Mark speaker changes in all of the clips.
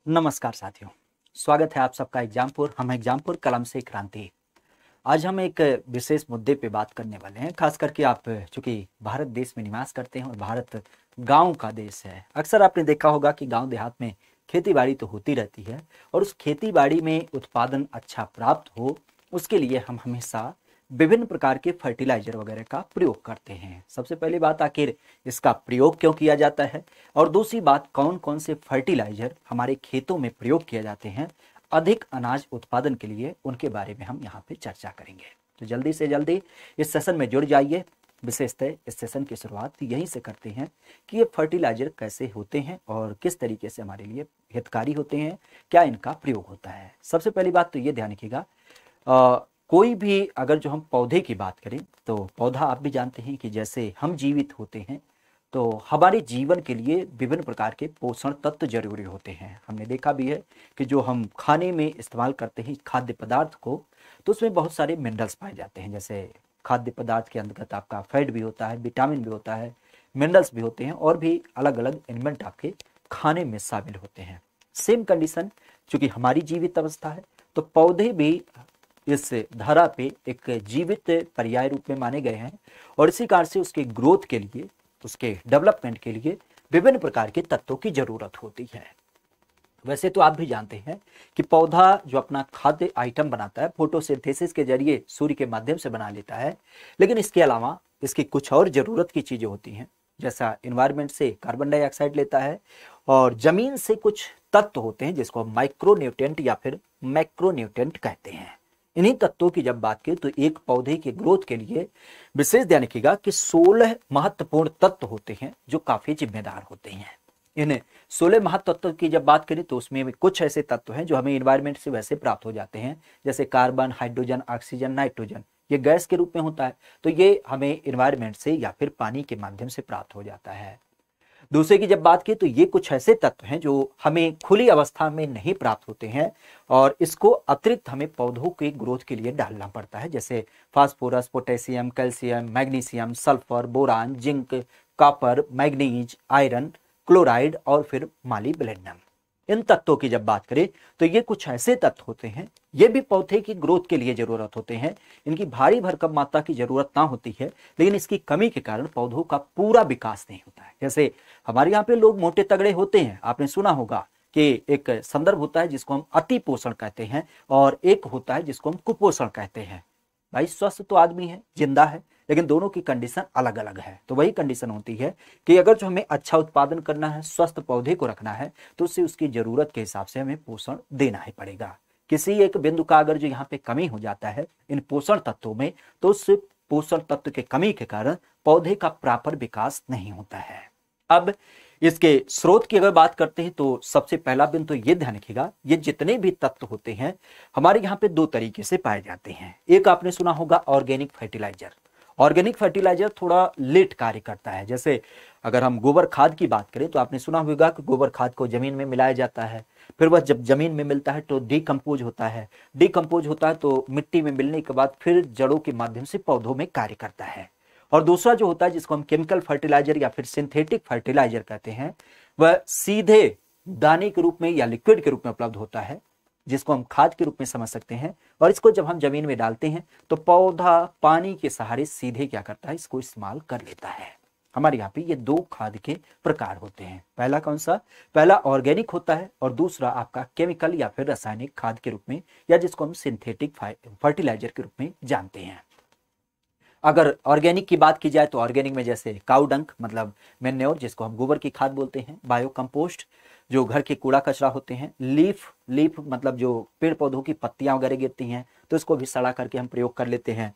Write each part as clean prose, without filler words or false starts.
Speaker 1: नमस्कार साथियों, स्वागत है आप सबका एग्जामपुर। हम एग्जामपुर कलम से क्रांति। आज हम एक विशेष मुद्दे पे बात करने वाले हैं। खास करके आप चूंकि भारत देश में निवास करते हैं और भारत गांव का देश है, अक्सर आपने देखा होगा कि गांव देहात में खेती बाड़ी तो होती रहती है और उस खेती बाड़ी में उत्पादन अच्छा प्राप्त हो, उसके लिए हम हमेशा विभिन्न प्रकार के फर्टिलाइजर वगैरह का प्रयोग करते हैं। सबसे पहली बात, आखिर इसका प्रयोग क्यों किया जाता है, और दूसरी बात, कौन कौन से फर्टिलाइजर हमारे खेतों में प्रयोग किए जाते हैं अधिक अनाज उत्पादन के लिए, उनके बारे में हम यहाँ पे चर्चा करेंगे। तो जल्दी से जल्दी इस सेशन में जुड़ जाइए। विशेषतः इस सेशन की शुरुआत यहीं से करते हैं कि ये फर्टिलाइजर कैसे होते हैं और किस तरीके से हमारे लिए हितकारी होते हैं, क्या इनका प्रयोग होता है। सबसे पहली बात तो ये ध्यान रखिएगा, कोई भी अगर जो हम पौधे की बात करें तो पौधा आप भी जानते हैं कि जैसे हम जीवित होते हैं तो हमारे जीवन के लिए विभिन्न प्रकार के पोषण तत्व जरूरी होते हैं। हमने देखा भी है कि जो हम खाने में इस्तेमाल करते हैं खाद्य पदार्थ को, तो उसमें बहुत सारे मिनरल्स पाए जाते हैं। जैसे खाद्य पदार्थ के अंतर्गत आपका फैट भी होता है, विटामिन भी होता है, मिनरल्स भी होते हैं और भी अलग अलग एलिमेंट आपके खाने में शामिल होते हैं। सेम कंडीशन, चूंकि हमारी जीवित अवस्था है तो पौधे भी इस धरा पे एक जीवित पर्याय रूप में माने गए हैं और इसी कारण से उसके ग्रोथ के लिए, उसके डेवलपमेंट के लिए विभिन्न प्रकार के तत्वों की जरूरत होती है। वैसे तो आप भी जानते हैं कि पौधा जो अपना खाद्य आइटम बनाता है फोटोसिंथेसिस के जरिए सूर्य के माध्यम से बना लेता है, लेकिन इसके अलावा इसकी कुछ और जरूरत की चीजें होती हैं। जैसा एनवायरनमेंट से कार्बन डाइऑक्साइड लेता है और जमीन से कुछ तत्व होते हैं जिसको हम माइक्रोन्यूट्रिएंट या फिर मैक्रोन्यूट्रिएंट कहते हैं। इन्हीं तत्वों की जब बात करें तो एक पौधे के ग्रोथ के लिए विशेष ध्यान रखिएगा कि 16 महत्वपूर्ण तत्व होते हैं जो काफी जिम्मेदार होते हैं। इन 16 महत्व तत्व की जब बात करें तो उसमें भी कुछ ऐसे तत्व हैं जो हमें एनवायरनमेंट से वैसे प्राप्त हो जाते हैं, जैसे कार्बन, हाइड्रोजन, ऑक्सीजन, नाइट्रोजन। ये गैस के रूप में होता है, तो ये हमें एनवायरनमेंट से या फिर पानी के माध्यम से प्राप्त हो जाता है। दूसरे की जब बात की तो ये कुछ ऐसे तत्व हैं जो हमें खुली अवस्था में नहीं प्राप्त होते हैं और इसको अतिरिक्त हमें पौधों के ग्रोथ के लिए डालना पड़ता है, जैसे phosphorus, potassium, calcium, magnesium, sulphur, boron, zinc, copper, manganese, iron, chloride और फिर मॉलिब्डेनम। इन तत्वों की जब बात करें तो ये कुछ ऐसे तत्व होते हैं, ये भी पौधे की ग्रोथ के लिए जरूरत होते हैं। इनकी भारी भरकम मात्रा की जरूरत ना होती है, लेकिन इसकी कमी के कारण पौधों का पूरा विकास नहीं होता है। जैसे हमारे यहाँ पे लोग मोटे तगड़े होते हैं, आपने सुना होगा कि एक संदर्भ होता है जिसको हम अति पोषण कहते हैं और एक होता है जिसको हम कुपोषण कहते हैं। भाई स्वस्थ तो आदमी है, जिंदा है, लेकिन दोनों की कंडीशन अलग अलग है। तो वही कंडीशन होती है कि अगर जो हमें अच्छा उत्पादन करना है, स्वस्थ पौधे को रखना है, तो उससे उसकी जरूरत के हिसाब से हमें पोषण देना ही पड़ेगा। किसी एक बिंदु का अगर जो यहाँ पे कमी हो जाता है इन पोषण तत्वों में, तो उस पोषण तत्व के कमी के कारण पौधे का प्रॉपर विकास नहीं होता है। अब इसके स्रोत की अगर बात करते हैं तो सबसे पहला बिंदु तो ये ध्यान रखिएगा, ये जितने भी तत्व होते हैं हमारे यहाँ पे दो तरीके से पाए जाते हैं। एक आपने सुना होगा ऑर्गेनिक फर्टिलाइजर। ऑर्गेनिक फर्टिलाइजर थोड़ा लेट कार्य करता है। जैसे अगर हम गोबर खाद की बात करें तो आपने सुना होगा कि गोबर खाद को जमीन में मिलाया जाता है, फिर वह जब जमीन में मिलता है तो डिकम्पोज होता है। डिकम्पोज होता है तो मिट्टी में मिलने के बाद फिर जड़ों के माध्यम से पौधों में कार्य करता है। और दूसरा जो होता है जिसको हम केमिकल फर्टिलाइजर या फिर सिंथेटिक फर्टिलाइजर कहते हैं, वह सीधे दाने के रूप में या लिक्विड के रूप में उपलब्ध होता है, जिसको हम खाद के रूप में समझ सकते हैं। और इसको जब हम जमीन में डालते हैं तो पौधा पानी के सहारे सीधे क्या करता है, इसको इस्तेमाल कर लेता है। हमारे यहाँ पे ये दो खाद के प्रकार होते हैं। पहला कौन सा? पहला ऑर्गेनिक होता है और दूसरा आपका केमिकल या फिर रासायनिक खाद के रूप में, या जिसको हम सिंथेटिक फर्टिलाइजर के रूप में जानते हैं। अगर ऑर्गेनिक की बात की जाए तो ऑर्गेनिक में जैसे काउ डंक मतलब मैन्योर, जिसको हम गोबर की खाद बोलते हैं, बायो कंपोस्ट जो घर के कूड़ा कचरा होते हैं, लीफ मतलब जो पेड़ पौधों की पत्तियां वगैरह गिरती हैं तो इसको भी सड़ा करके हम प्रयोग कर लेते हैं।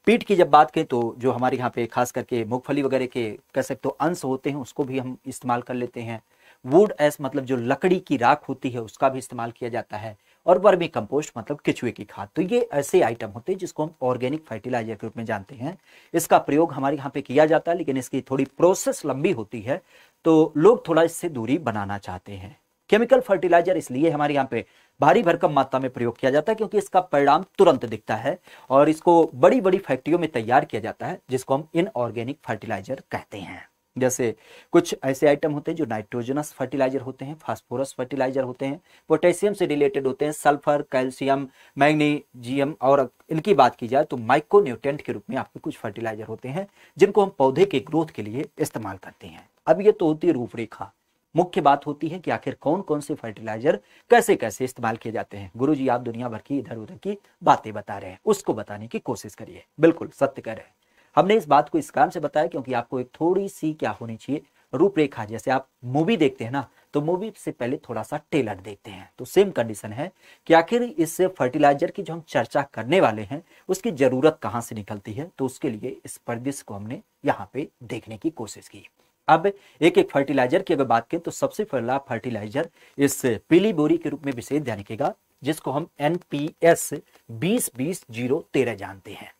Speaker 1: पीट की जब बात करें तो जो हमारे यहाँ पे खास करके मूंगफली वगैरह के कह सकते हो अंश होते हैं, उसको भी हम इस्तेमाल कर लेते हैं। वुड एस मतलब जो लकड़ी की राख होती है उसका भी इस्तेमाल किया जाता है। और वर्मी कंपोस्ट मतलब केचुए की खाद। तो ये ऐसे आइटम होते हैं जिसको हम ऑर्गेनिक फर्टिलाइजर के रूप में जानते हैं। इसका प्रयोग हमारे यहाँ पे किया जाता है, लेकिन इसकी थोड़ी प्रोसेस लंबी होती है तो लोग थोड़ा इससे दूरी बनाना चाहते हैं। केमिकल फर्टिलाइजर इसलिए हमारे यहाँ पे भारी भरकम मात्रा में प्रयोग किया जाता है क्योंकि इसका परिणाम तुरंत दिखता है और इसको बड़ी बड़ी फैक्ट्रियों में तैयार किया जाता है, जिसको हम इनऑर्गेनिक फर्टिलाइजर कहते हैं। जैसे कुछ ऐसे आइटम होते हैं जो नाइट्रोजनस फर्टिलाइजर होते हैं, फास्फोरस फर्टिलाइजर होते हैं, पोटेशियम से रिलेटेड होते हैं, सल्फर, कैल्शियम, मैग्नीशियम, और इनकी बात की जाए तो माइक्रोन्यूट्रिएंट के रूप में आपके कुछ फर्टिलाइजर होते हैं जिनको हम पौधे के ग्रोथ के लिए इस्तेमाल करते हैं। अब ये तो होती है रूपरेखा, मुख्य बात होती है कि आखिर कौन कौन से फर्टिलाइजर कैसे कैसे इस्तेमाल किए जाते हैं। गुरुजी आप दुनिया भर की इधर उधर की बातें बता रहे हैं, उसको बताने की कोशिश करिए, बिल्कुल सत्य कह रहे हैं। हमने इस बात को इस कारण से बताया क्योंकि आपको एक थोड़ी सी क्या होनी चाहिए, रूपरेखा। जैसे आप मूवी देखते हैं ना, तो मूवी से पहले थोड़ा सा ट्रेलर देखते हैं, तो सेम कंडीशन है कि आखिर इस फर्टिलाइजर की जो हम चर्चा करने वाले हैं उसकी जरूरत कहां से निकलती है, तो उसके लिए इस परिदृश्य को हमने यहाँ पे देखने की कोशिश की। अब एक एक फर्टिलाइजर की अगर बात करें तो सबसे पहला फर्टिलाइजर इस पीली बोरी के रूप में विशेष ध्यान रखिएगा, जिसको हम NPS 20-20-0-13 जानते हैं।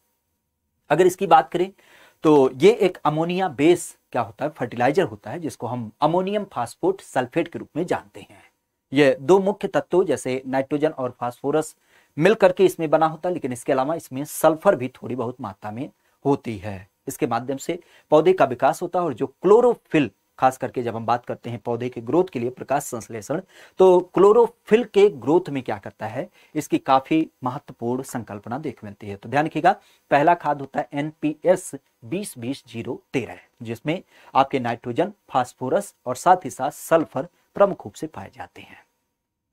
Speaker 1: अगर इसकी बात करें तो ये एक अमोनिया बेस क्या होता है, फर्टिलाइजर होता है, जिसको हम अमोनियम फास्फोट सल्फेट के रूप में जानते हैं। ये दो मुख्य तत्वों जैसे नाइट्रोजन और फास्फोरस मिल करके इसमें बना होता है, लेकिन इसके अलावा इसमें सल्फर भी थोड़ी बहुत मात्रा में होती है। इसके माध्यम से पौधे का विकास होता है, और जो क्लोरोफिल, खास करके जब हम बात करते हैं पौधे के ग्रोथ के लिए प्रकाश संश्लेषण, तो क्लोरोफिल के ग्रोथ में क्या करता है, इसकी काफी महत्वपूर्ण संकल्पना देख मिलती है। तो ध्यान रखिएगा, पहला खाद होता है NPS 20-20-0-13, जिसमें आपके नाइट्रोजन, फास्फोरस और साथ ही साथ सल्फर प्रमुख रूप से पाए जाते हैं।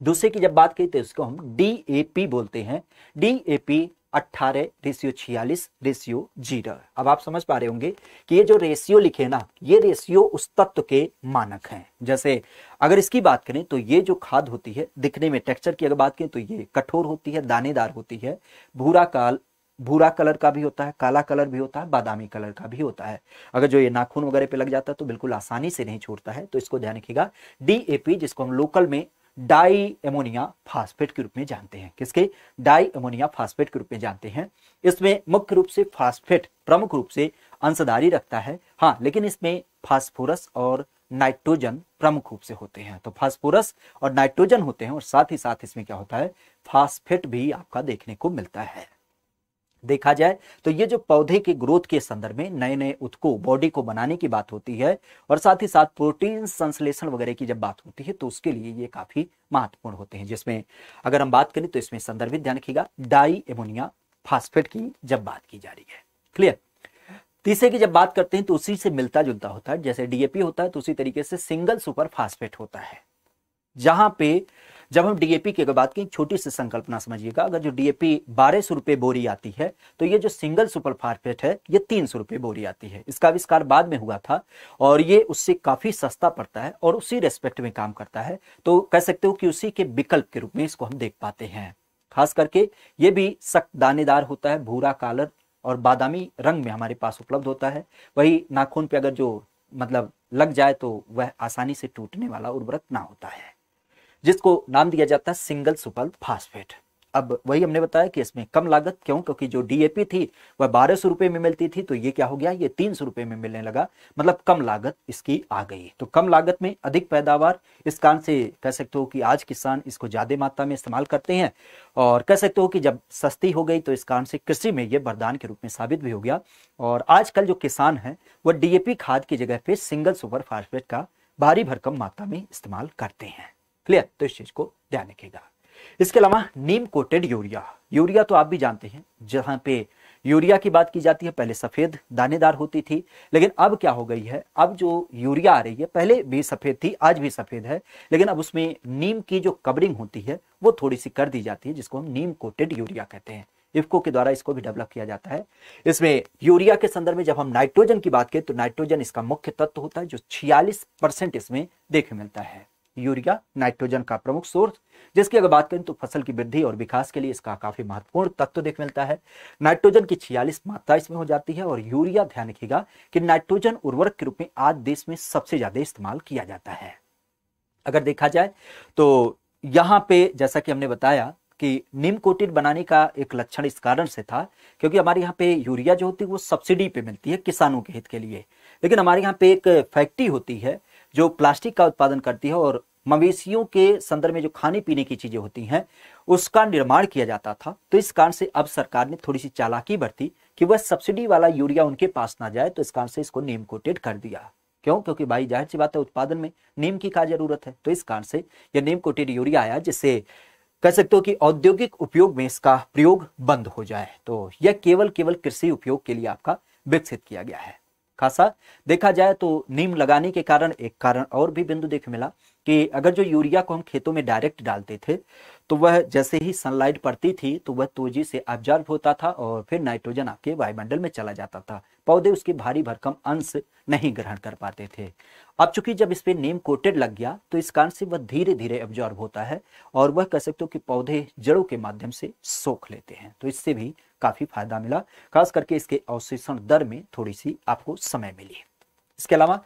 Speaker 1: दूसरे की जब बात की तो इसको हम DAP बोलते हैं, DAP 18:46:0। अब आप समझ पा रहे होंगे कि ये जो रेशियो लिखे ना, ये रेशियो उस तत्व के मानक हैं। जैसे अगर इसकी बात करें तो ये जो खाद होती है, दिखने में टेक्सचर की अगर बात करें तो ये कठोर होती है, दानेदार होती है, भूरा कलर का भी होता है, काला कलर भी होता है, बादामी कलर का भी होता है। अगर जो ये नाखून वगैरह पे लग जाता है तो बिल्कुल आसानी से नहीं छोड़ता है, तो इसको ध्यान रखिएगा। DAP जिसको हम लोकल में डाई अमोनिया फास्फेट के रूप में जानते हैं, किसके, डाई अमोनिया फास्फेट के रूप में जानते हैं। इसमें मुख्य रूप से फास्फेट प्रमुख रूप से अंशधारी रखता है, हाँ, लेकिन इसमें फास्फोरस और नाइट्रोजन प्रमुख रूप से होते हैं। तो फास्फोरस और नाइट्रोजन होते हैं, और साथ ही साथ इसमें क्या होता है, फास्फेट भी आपका देखने को मिलता है। देखा जाए तो ये जो पौधे के ग्रोथ के संदर्भ में नए नए उत्कों, बॉडी को बनाने की बात होती है, और साथ ही साथ प्रोटीन संश्लेषण वगैरह की जब बात होती है तो उसके लिए ये काफी महत्वपूर्ण होते हैं। जिसमें अगर हम बात करें तो इसमें संदर्भित ध्यान रखिएगा, डाई अमोनिया फास्फेट की जब बात की जा रही है। क्लियर। तीसरे की जब बात करते हैं तो उसी से मिलता जुलता होता है, जैसे DAP होता है तो उसी तरीके से सिंगल सुपर फास्फेट होता है। जहां पे जब हम DAP की अगर बात की, छोटी सी संकल्पना समझिएगा, अगर जो DAP 1200 रुपए बोरी आती है तो ये जो सिंगल सुपर फास्फेट है ये 300 रुपए बोरी आती है। इसका आविष्कार बाद में हुआ था और ये उससे काफी सस्ता पड़ता है और उसी रेस्पेक्ट में काम करता है, तो कह सकते हो कि उसी के विकल्प के रूप में इसको हम देख पाते हैं। खास करके ये भी सख्त दानेदार होता है, भूरा कालर और बादामी रंग में हमारे पास उपलब्ध होता है। वही नाखून पे अगर जो मतलब लग जाए तो वह आसानी से टूटने वाला उर्वरक ना होता है, जिसको नाम दिया जाता है सिंगल सुपर फास्फेट। अब वही हमने बताया कि इसमें कम लागत, क्यों, क्योंकि जो DAP थी वह 1200 रुपए में मिलती थी, तो ये क्या हो गया, ये 300 रुपए में मिलने लगा, मतलब कम लागत इसकी आ गई। तो कम लागत में अधिक पैदावार, इस कारण से कह सकते हो कि आज किसान इसको ज्यादा मात्रा में इस्तेमाल करते हैं, और कह सकते हो कि जब सस्ती हो गई तो इस कारण से कृषि में ये वरदान के रूप में साबित भी हो गया। और आजकल जो किसान है वह DAP खाद की जगह पे सिंगल सुपर फास्फेट का भारी भरकम मात्रा में इस्तेमाल करते हैं। क्लियर, तो इस चीज को ध्यान रखिएगा। इसके अलावा नीम कोटेड यूरिया, यूरिया तो आप भी जानते हैं, जहां पे यूरिया की बात की जाती है पहले सफेद दानेदार होती थी, लेकिन अब क्या हो गई है, अब जो यूरिया आ रही है, पहले भी सफेद थी, आज भी सफेद है, लेकिन अब उसमें नीम की जो कवरिंग होती है वो थोड़ी सी कर दी जाती है, जिसको हम नीम कोटेड यूरिया कहते हैं। इफ्को के द्वारा इसको भी डेवलप किया जाता है। इसमें यूरिया के संदर्भ में जब हम नाइट्रोजन की बात करें तो नाइट्रोजन इसका मुख्य तत्व होता है, जो 46% इसमें देखने मिलता है। यूरिया नाइट्रोजन का प्रमुख सोर्स, जिसकी अगर बात करें तो फसल की वृद्धि और विकास के लिए इसका काफी महत्वपूर्ण तत्व देख मिलता है। नाइट्रोजन की 46 मात्रा इसमें हो जाती है, और यूरिया ध्यान रखिएगा कि नाइट्रोजन उर्वरक के रूप में आज देश में सबसे ज्यादा इस्तेमाल किया जाता है। अगर देखा जाए तो यहां पे जैसा कि हमने बताया कि नीम कोटेड बनाने का एक लक्षण इस कारण से था क्योंकि हमारे यहाँ पे यूरिया जो होती है वो सब्सिडी पे मिलती है किसानों के हित के लिए, लेकिन हमारे यहाँ पे एक फैक्ट्री होती है जो प्लास्टिक का उत्पादन करती है और मवेशियों के संदर्भ में जो खाने पीने की चीजें होती हैं उसका निर्माण किया जाता था। तो इस कारण से अब सरकार ने थोड़ी सी चालाकी बरती कि वह सब्सिडी वाला यूरिया उनके पास ना जाए, तो इस कारण से इसको नीम कोटेड कर दिया। क्यों? क्योंकि भाई जाहिर सी बात है उत्पादन में नीम की क्या जरूरत है। तो इस कारण से यह नीम कोटेड यूरिया आया, जिससे कह सकते हो कि औद्योगिक उपयोग में इसका प्रयोग बंद हो जाए। तो यह केवल केवल कृषि उपयोग के लिए आपका विकसित किया गया है। खासा देखा जाए तो नीम लगाने के कारण एक कारण और भी बिंदु देख मिला कि अगर जो यूरिया को हम खेतों में डायरेक्ट डालते थे तो वह जैसे ही सनलाइट पड़ती थी तो वह तेजी से एब्जॉर्ब होता था और फिर नाइट्रोजन आपके वायुमंडल में चला जाता था। पौधे उसके भारी भरकम अंश नहीं ग्रहण कर पाते थे। अब चूंकि जब इस पे नीम कोटेड लग गया तो इस कारण से वह धीरे धीरे एब्जॉर्ब होता है और वह कह सकते हो कि पौधे जड़ों के माध्यम से सोख लेते हैं। तो इससे भी काफी फायदा मिला, खास करके इसके अवशोषण दर में थोड़ी सी आपको समय मिली। इसके अलावा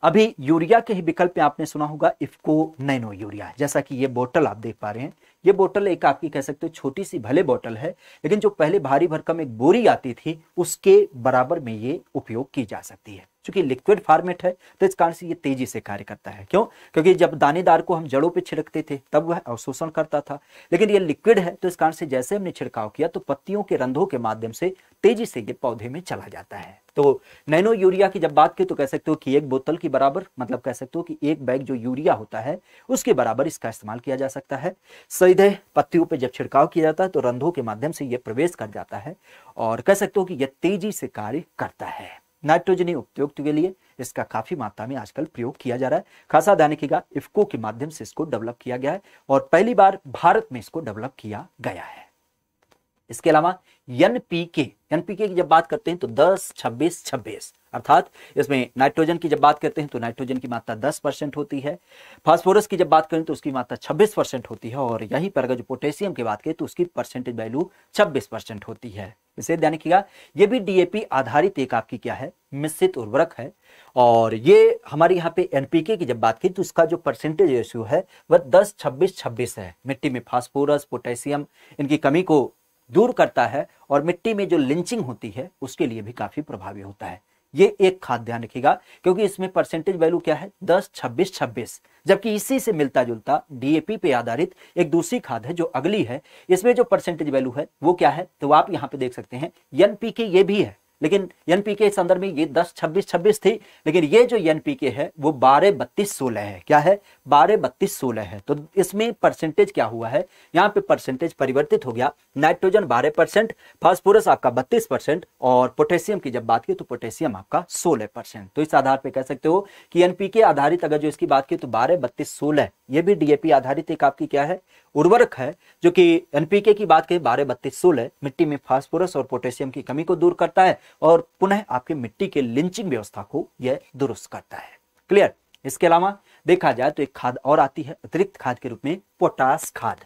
Speaker 1: अभी यूरिया के ही विकल्प में आपने सुना होगा इफ्को नैनो यूरिया। जैसा कि ये बोतल आप देख पा रहे हैं, ये बोतल एक आपकी कह सकते हो छोटी सी भले बोतल है, लेकिन जो पहले भारी भरकम एक बोरी आती थी उसके बराबर में ये उपयोग की जा सकती है। क्योंकि लिक्विड फॉर्मेट है तो इस कारण से ये तेजी से कार्य करता है। क्यों? क्योंकि जब दानेदार को हम जड़ों पे छिड़कते थे तब वह अवशोषण करता था, लेकिन ये लिक्विड है तो इस कारण से जैसे हमने छिड़काव किया तो पत्तियों के रंध्रों के माध्यम से तेजी से ये पौधे में चला जाता है। तो नैनो यूरिया की जब बात की तो कह सकते हो कि एक बोतल की बराबर, मतलब कह सकते हो कि एक बैग जो यूरिया होता है उसके बराबर इसका इस्तेमाल किया जा सकता है। सीधे पत्तियों पे जब छिड़काव किया जाता है तो रंध्रों के माध्यम से यह प्रवेश कर जाता है और कह सकते हो कि यह तेजी से कार्य करता है। नाइट्रोजनी उपयुक्त के लिए इसका काफी मात्रा में आजकल प्रयोग किया जा रहा है। खासा ध्यान रखिएगा, इफ्को के माध्यम से इसको डेवलप किया गया है और पहली बार भारत में इसको डेवलप किया गया है। इसके अलावा एनपीके की जब बात करते हैं तो 10-26-26 अर्थात इसमें नाइट्रोजन की जब बात करते हैं तो नाइट्रोजन की मात्रा 10% होती है, फास्फोरस की जब बात करें तो उसकी मात्रा 26% होती है और यहीं पर अगर जो पोटेशियम की बात करें तो उसकी परसेंटेज वैल्यू 26% होती है। इसे ध्यान रखिएगा, ये भी डीएपी आधारित एक आपकी क्या है, मिश्रित उर्वरक है। और ये हमारे यहाँ पे एनपीके की जब बात की तो इसका जो परसेंटेज रेशियो है वह 10-26-26 है। मिट्टी में फास्फोरस पोटेशियम इनकी कमी को दूर करता है और मिट्टी में जो लिंचिंग होती है उसके लिए भी काफी प्रभावी होता है। ये एक खाद ध्यान रखिएगा क्योंकि इसमें परसेंटेज वैल्यू क्या है 10-26-26, जबकि इसी से मिलता जुलता डीएपी पे आधारित एक दूसरी खाद है जो अगली है, इसमें जो परसेंटेज वैल्यू है वो क्या है, तो आप यहाँ पे देख सकते हैं एनपीके ये भी है, लेकिन एनपीके के संदर्भ में ये 10-26-26 थी, लेकिन ये जो एनपीके है वो 12-32-16 है। क्या है? 12-32-16 है। तो इसमें परसेंटेज क्या हुआ है, यहाँ पे परसेंटेज परिवर्तित हो गया। नाइट्रोजन 12%, फास्फोरस आपका 32% और पोटेशियम की जब बात की तो पोटेशियम आपका 16%। तो इस आधार पर कह सकते हो कि एनपीके आधारित अगर जो इसकी बात की तो 12-32-16 ये भी डीएपी आधारित एक आपकी क्या है, उर्वरक है, जो कि एनपीके की बात करें 12-32-16 मिट्टी में फास्फोरस और पोटेशियम की कमी को दूर करता है और पुनः आपके मिट्टी के लिंचिंग व्यवस्था को यह दुरुस्त करता है। क्लियर? इसके अलावा देखा जाए तो एक खाद और आती है अतिरिक्त खाद के रूप में, पोटास खाद।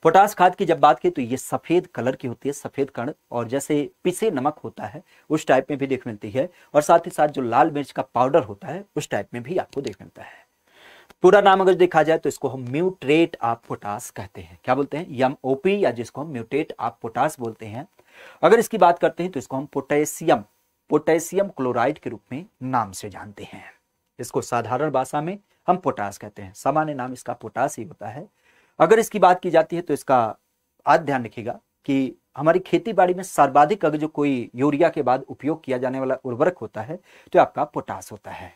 Speaker 1: पोटास खाद की जब बात की तो ये सफेद कलर की होती है, सफेद कण, और जैसे पिसे नमक होता है उस टाइप में भी देख मिलती है और साथ ही साथ जो लाल मिर्च का पाउडर होता है उस टाइप में भी आपको देख मिलता है। पूरा नाम अगर देखा जाए तो इसको हम म्यूट्रेट ऑफ पोटास कहते हैं। क्या बोलते हैं? एमओपी, या जिसको हम म्यूटेट ऑफ पोटास बोलते हैं। अगर इसकी बात करते हैं तो इसको हम पोटेशियम क्लोराइड के रूप में नाम से जानते हैं। इसको साधारण भाषा में हम पोटास कहते हैं, सामान्य नाम इसका पोटास ही होता है। अगर इसकी बात की जाती है तो इसका आज ध्यान रखिएगा कि हमारी खेती बाड़ी में सर्वाधिक अगर जो कोई यूरिया के बाद उपयोग किया जाने वाला उर्वरक होता है तो आपका पोटास होता है।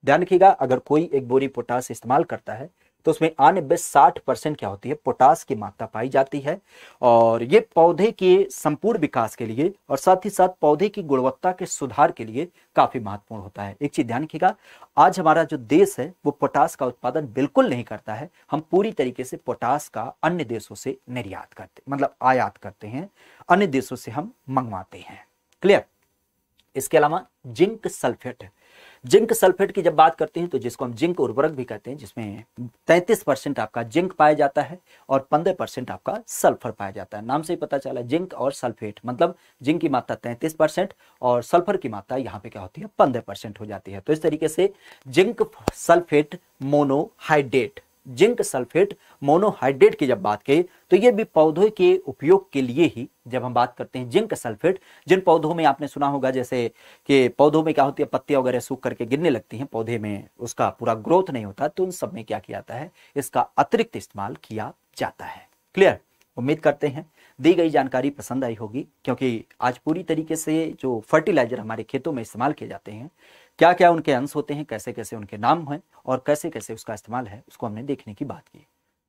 Speaker 1: ध्यान रखिएगा, अगर कोई एक बोरी पोटास इस्तेमाल करता है तो उसमें आने बस 60% क्या होती है, पोटास की मात्रा पाई जाती है और ये पौधे के संपूर्ण विकास के लिए और साथ ही साथ पौधे की गुणवत्ता के सुधार के लिए काफी महत्वपूर्ण होता है। एक चीज ध्यान रखिएगा, आज हमारा जो देश है वो पोटास का उत्पादन बिल्कुल नहीं करता है। हम पूरी तरीके से पोटास का अन्य देशों से निर्यात करते, मतलब आयात करते हैं, अन्य देशों से हम मंगवाते हैं। क्लियर? इसके अलावा जिंक सल्फेट की जब बात करते हैं तो जिसको हम जिंक उर्वरक भी कहते हैं, जिसमें 33% आपका जिंक पाया जाता है और 15% आपका सल्फर पाया जाता है। नाम से ही पता चला जिंक और सल्फेट, मतलब जिंक की मात्रा 33% और सल्फर की मात्रा यहाँ पे क्या होती है, 15% हो जाती है। तो इस तरीके से जिंक सल्फेट मोनोहाइड्रेट की जब बात करें तो ये भी पौधों के उपयोग के लिए ही, जब हम बात करते हैं जिंक सल्फेट, जिन पौधों में आपने सुना होगा जैसे कि पौधों में क्या होती है, पत्तियां वगैरह सूख करके गिरने लगती हैं, पौधे में उसका पूरा ग्रोथ नहीं होता, तो उन सब में क्या किया जाता है, इसका अतिरिक्त इस्तेमाल किया जाता है। क्लियर? उम्मीद करते हैं दी गई जानकारी पसंद आई होगी, क्योंकि आज पूरी तरीके से जो फर्टिलाइजर हमारे खेतों में इस्तेमाल किए जाते हैं क्या क्या उनके अंश होते हैं, कैसे कैसे उनके नाम हैं और कैसे कैसे उसका इस्तेमाल है, उसको हमने देखने की बात की।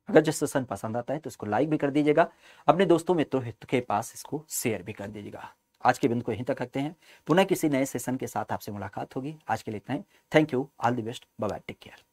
Speaker 1: अगर जो सेशन पसंद आता है तो इसको लाइक भी कर दीजिएगा, अपने दोस्तों मित्रों के पास इसको शेयर भी कर दीजिएगा। आज के बिंदु को यहीं तक रखते हैं, पुनः किसी नए सेशन के साथ आपसे मुलाकात होगी। आज के लिए इतना ही। Thank you, all the best, bye bye, take care.